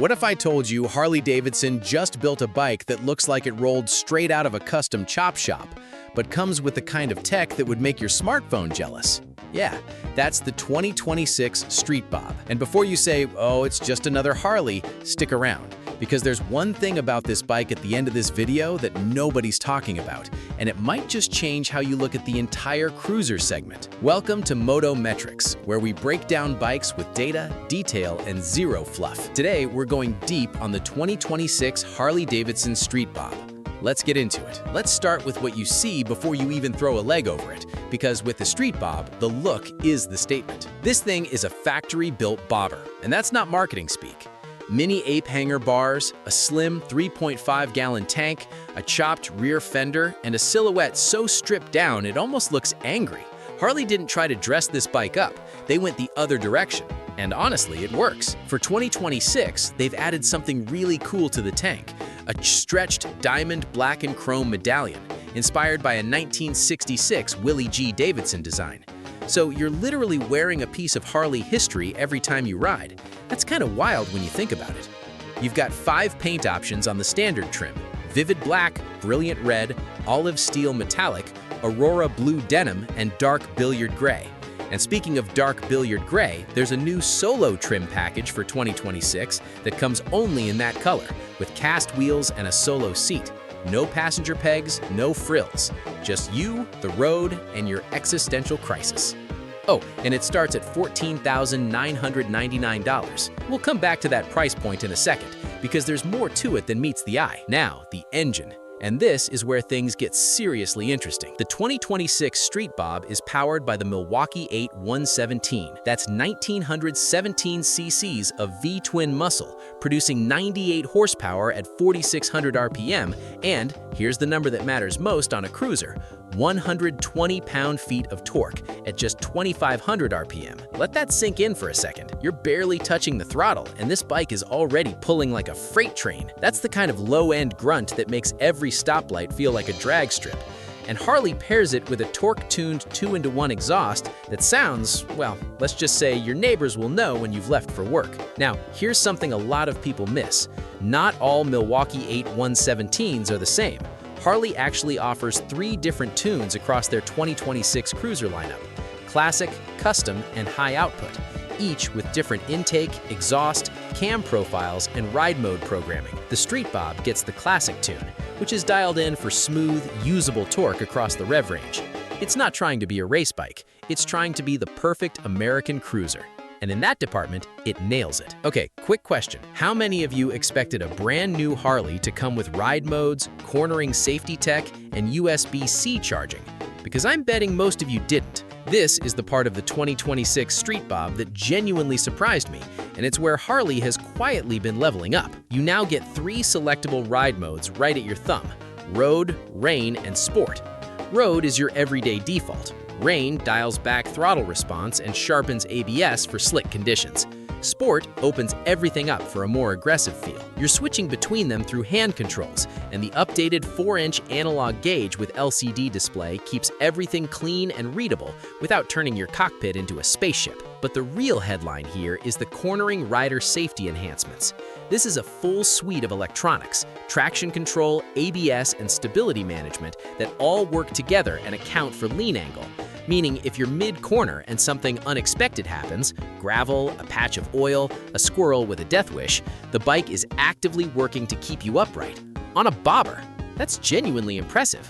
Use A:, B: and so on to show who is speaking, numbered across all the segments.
A: What if I told you Harley-Davidson just built a bike that looks like it rolled straight out of a custom chop shop, but comes with the kind of tech that would make your smartphone jealous? Yeah, that's the 2026 Street Bob. And before you say, oh, it's just another Harley, stick around, because there's one thing about this bike at the end of this video that nobody's talking about, and it might just change how you look at the entire cruiser segment. Welcome to Moto Metrics, where we break down bikes with data, detail, and zero fluff. Today, we're going deep on the 2026 Harley-Davidson Street Bob. Let's get into it. Let's start with what you see before you even throw a leg over it, because with the Street Bob, the look is the statement. This thing is a factory-built bobber, and that's not marketing speak. Mini ape hanger bars, a slim 3.5-gallon tank, a chopped rear fender, and a silhouette so stripped down it almost looks angry. Harley didn't try to dress this bike up, they went the other direction. And honestly, it works. For 2026, they've added something really cool to the tank, a stretched diamond black and chrome medallion, inspired by a 1966 Willie G. Davidson design. So you're literally wearing a piece of Harley history every time you ride. That's kind of wild when you think about it. You've got 5 paint options on the standard trim: vivid black, brilliant red, olive steel metallic, aurora blue denim, and dark billiard gray. And speaking of dark billiard gray, there's a new solo trim package for 2026 that comes only in that color, with cast wheels and a solo seat. No passenger pegs, no frills. Just you, the road, and your existential crisis. Oh, and it starts at $14,999. We'll come back to that price point in a second, because there's more to it than meets the eye. Now, the engine. And this is where things get seriously interesting. The 2026 Street Bob is powered by the Milwaukee-Eight 117. That's 1,917 cc's of V-twin muscle, producing 98 horsepower at 4,600 RPM, and here's the number that matters most on a cruiser: 120 pound-feet of torque at just 2,500 RPM. Let that sink in for a second. You're barely touching the throttle, and this bike is already pulling like a freight train. That's the kind of low-end grunt that makes every stoplight feel like a drag strip. And Harley pairs it with a torque-tuned 2-in-1 exhaust that sounds, well, let's just say your neighbors will know when you've left for work. Now, here's something a lot of people miss. Not all Milwaukee-Eight 117s are the same. Harley actually offers 3 different tunes across their 2026 cruiser lineup: classic, custom, and high output, each with different intake, exhaust, cam profiles, and ride mode programming. The Street Bob gets the classic tune, which is dialed in for smooth, usable torque across the rev range. It's not trying to be a race bike, it's trying to be the perfect American cruiser. And in that department, it nails it. Okay, quick question. How many of you expected a brand new Harley to come with ride modes, cornering safety tech, and USB-C charging? Because I'm betting most of you didn't. This is the part of the 2026 Street Bob that genuinely surprised me, and it's where Harley has quietly been leveling up. You now get 3 selectable ride modes right at your thumb: Road, Rain, and Sport. Road is your everyday default. Rain dials back throttle response and sharpens ABS for slick conditions. Sport opens everything up for a more aggressive feel. You're switching between them through hand controls, and the updated 4-inch analog gauge with LCD display keeps everything clean and readable without turning your cockpit into a spaceship. But the real headline here is the cornering rider safety enhancements. This is a full suite of electronics, traction control, ABS, and stability management that all work together and account for lean angle. Meaning if you're mid-corner and something unexpected happens, gravel, a patch of oil, a squirrel with a death wish, the bike is actively working to keep you upright. On a bobber. That's genuinely impressive.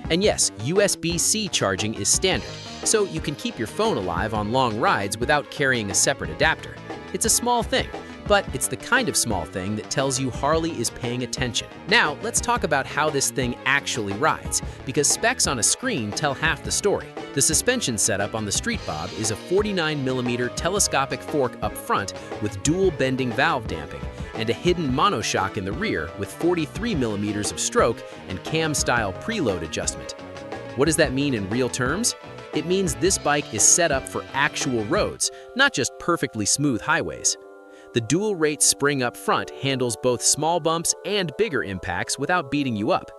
A: And yes, USB-C charging is standard, so you can keep your phone alive on long rides without carrying a separate adapter. It's a small thing, but it's the kind of small thing that tells you Harley is paying attention. Now, let's talk about how this thing actually rides, because specs on a screen tell half the story. The suspension setup on the Street Bob is a 49mm telescopic fork up front with dual bending valve damping, and a hidden monoshock in the rear with 43mm of stroke and cam-style preload adjustment. What does that mean in real terms? It means this bike is set up for actual roads, not just perfectly smooth highways. The dual-rate spring up front handles both small bumps and bigger impacts without beating you up.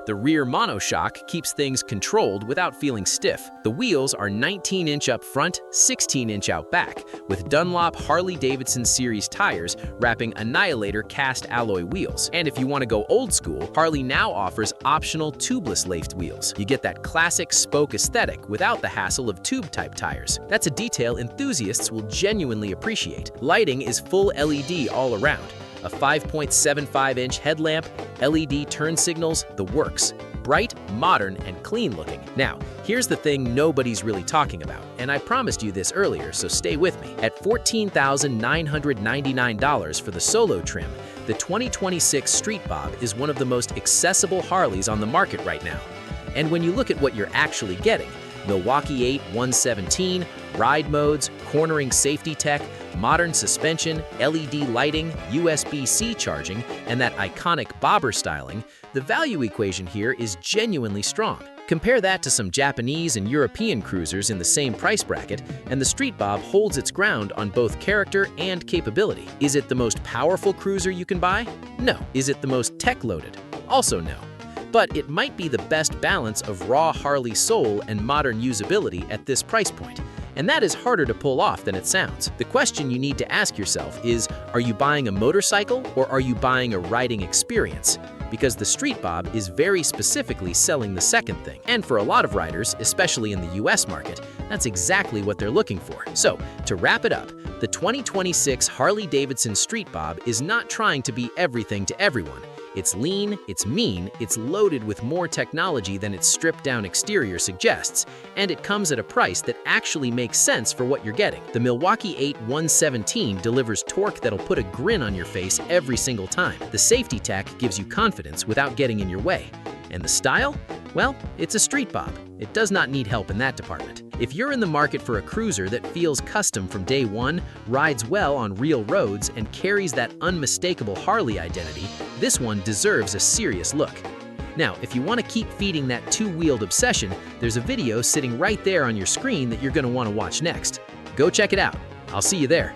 A: The rear monoshock keeps things controlled without feeling stiff. The wheels are 19-inch up front, 16-inch out back, with Dunlop Harley-Davidson Series tires wrapping Annihilator cast alloy wheels. And if you want to go old school, Harley now offers optional tubeless laced wheels. You get that classic spoke aesthetic without the hassle of tube-type tires. That's a detail enthusiasts will genuinely appreciate. Lighting is full LED all around. A 5.75-inch headlamp, LED turn signals, the works. Bright, modern, and clean looking. Now, here's the thing nobody's really talking about, and I promised you this earlier, so stay with me. At $14,999 for the Solo trim, the 2026 Street Bob is one of the most accessible Harleys on the market right now. And when you look at what you're actually getting, Milwaukee-Eight 117, ride modes, cornering safety tech, modern suspension, LED lighting, USB-C charging, and that iconic bobber styling, the value equation here is genuinely strong. Compare that to some Japanese and European cruisers in the same price bracket, and the Street Bob holds its ground on both character and capability. Is it the most powerful cruiser you can buy? No. Is it the most tech-loaded? Also no. But it might be the best balance of raw Harley soul and modern usability at this price point. And that is harder to pull off than it sounds. The question you need to ask yourself is, are you buying a motorcycle or are you buying a riding experience? Because the Street Bob is very specifically selling the second thing. And for a lot of riders, especially in the US market, that's exactly what they're looking for. So, to wrap it up, the 2026 Harley-Davidson Street Bob is not trying to be everything to everyone. It's lean, it's mean, it's loaded with more technology than its stripped-down exterior suggests, and it comes at a price that actually makes sense for what you're getting. The Milwaukee-Eight 117 delivers torque that'll put a grin on your face every single time. The safety tech gives you confidence without getting in your way. And the style? Well, it's a Street Bob. It does not need help in that department. If you're in the market for a cruiser that feels custom from day one, rides well on real roads, and carries that unmistakable Harley identity, this one deserves a serious look. Now, if you want to keep feeding that two-wheeled obsession, there's a video sitting right there on your screen that you're going to want to watch next. Go check it out. I'll see you there.